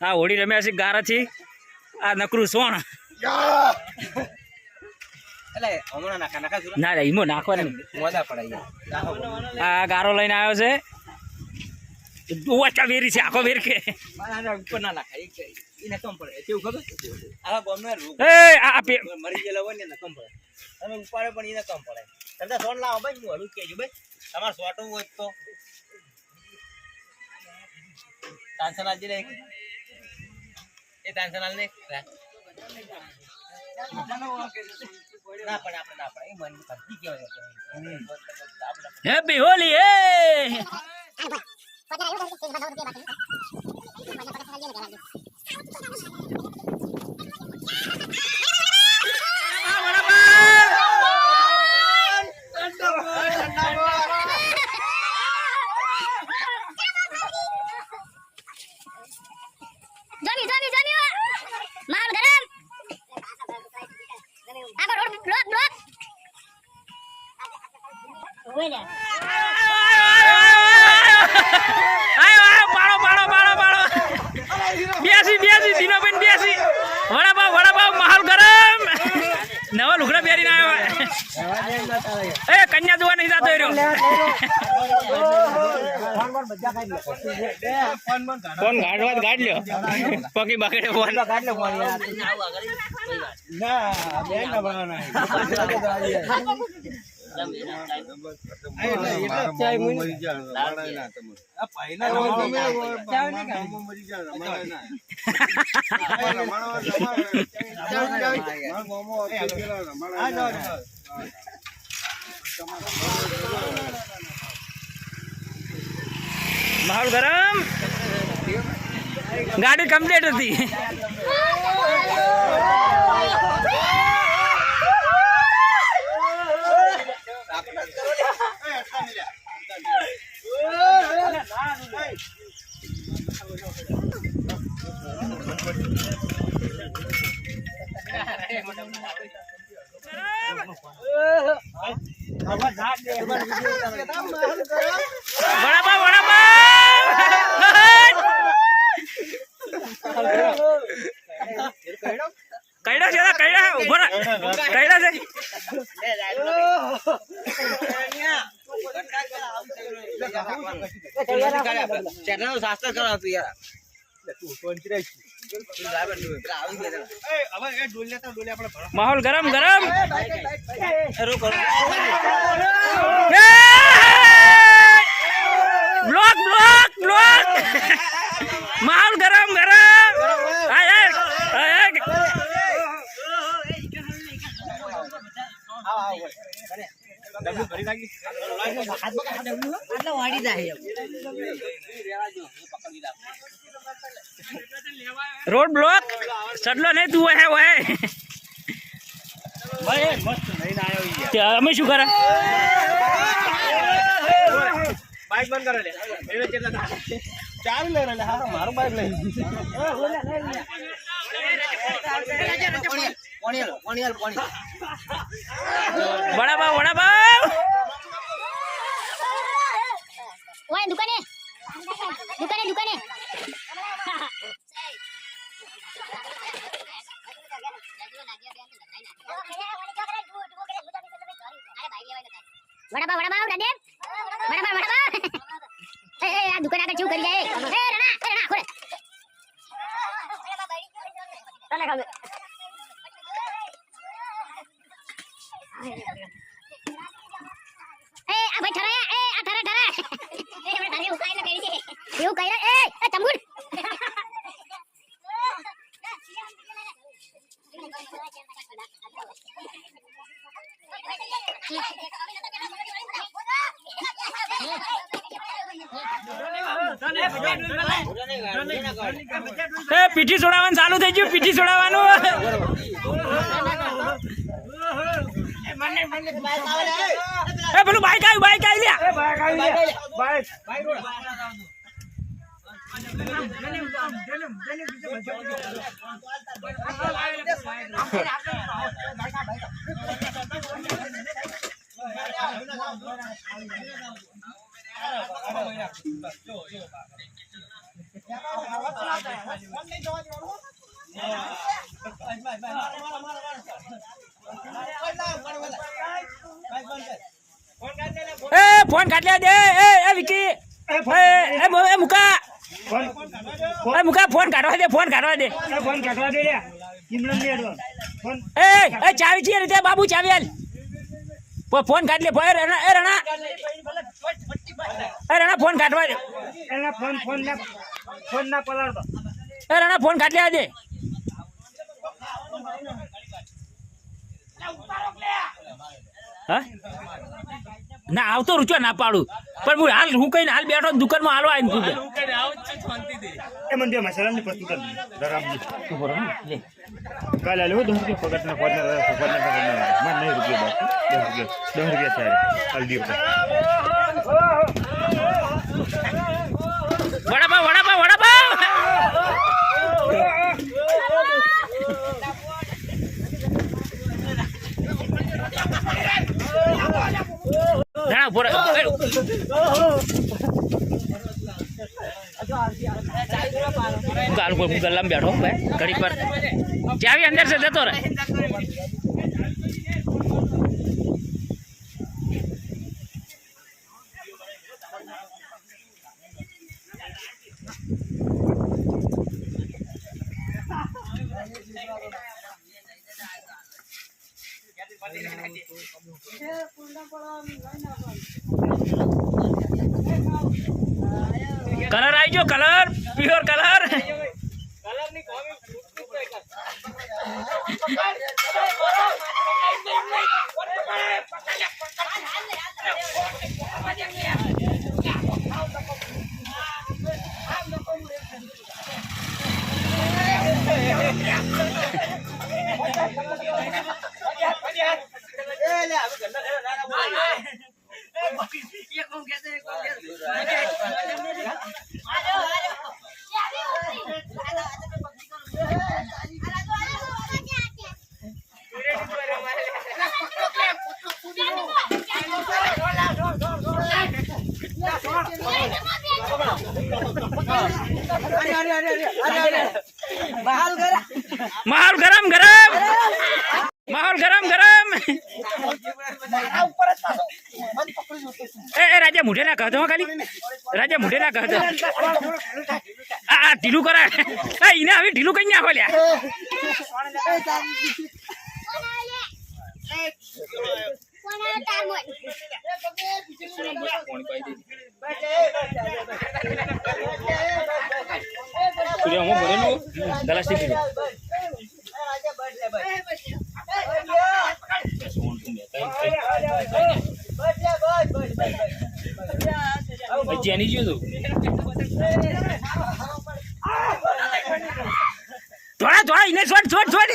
હા હોળી રમ્યા છે ગારાથી આ નકરું સોણ ના રે ઈમો નાખવાની આ ગારો લઈને આવ્યો છે ઓછા વેરી છે આખો વેર કે ઉપર ના નાખાય એને કમ પડે કેવું ખબર આ ગોમનો એ આ મરી ગયેલા હોય ને કમ પડે તમે ઉપાડે પણ એને કમ પડે તમે સોન લાવો ભાઈ હું હલું કેજો ભાઈ તમારે સોટવું હોય તો તાંસનાલ જે એ તાંસનાલ ને ના પણ આપણે ના પડે એ મન કરતી કહેવાય હેપી હોલી એ નવા લુગડા પહેરીને આવ્યો એ કન્યા જોવા નહીં જતો ફોન ગાડવા ગાડ લ્યો પકી બગડે ફોન માહોલ ગરમ ગાડી કમ્પ્લીટ હતી શાસ્ત્ર કરાવતું યાર માહોલ ગરમ ગરમ બ્લોક બ્લોક બ્લોક માહોલ ગરમ ગરમ रोड ब्लॉक चडलो नहीं तू है वो भाई मस्त नहीं ना आयो यार हमें શું કરે બાઈક બંધ કરે લે મેરે કેટલા ચાર લે રે હારો મારો બાઈક લઈ પાણી બડા બાવ ઓય દુકાને વડાપાવ દાદે વડાપાવ એ આ દુકાન આગળ શું કરી જાય એ રણા ખોલે તને ખાવે એ આ ભાઈ ઠરાયા એ આ ઠરા એ આપણે ધારે ઉકાઈ ન કરી છે એવું કઈ એ ચમગુડ પીઠી છોડાવવાનું ચાલુ થઈ ગયું પીઠી છોડાવવાનું પેલું બાઈક આવી એ ફોન કાઢ લે દે એ વિકી એ મુકા એ મુકા ફોન કાઢવા દે ફોન કાઢવા દે એ ચાવી છે રીતે બાબુ ચાવી હાલ ફોન કાઢ લે રણા ફોન કાઢવા દે ફોન ના પલાળતો રણા ફોન કાઢ લે દે હા ના આવતો રૂચો ના પાડું પણ હું હાલ હું કઈ હાલ બેઠો દુકાનમાં હાલો આવીને તું એ મને બે મસાલા ની પસ્તુ કરી કાલે આલ્યો 10 રૂપિયા પગાર ના પગાર મને નહીં રૂપિયા બાકી 10 રૂપિયા સારે હાલ દીયો વડાપાવ ગલ્લામાં બેઠો ઘડી પર ચાવી અંદર से જતો રહે કલર આવી ગયો કલર પ્યોર કલર माहौल गरम गरम माहौल गरम गरम ए राजा मुठे ना कहतो खाली राजा मुठे ना कहतो आ ढीलू करा ए इने હવે ઢીલું કઈ નાખો લ્યા જેની જોયું થોડા થોડા ઇને છોડ છોડ છોડ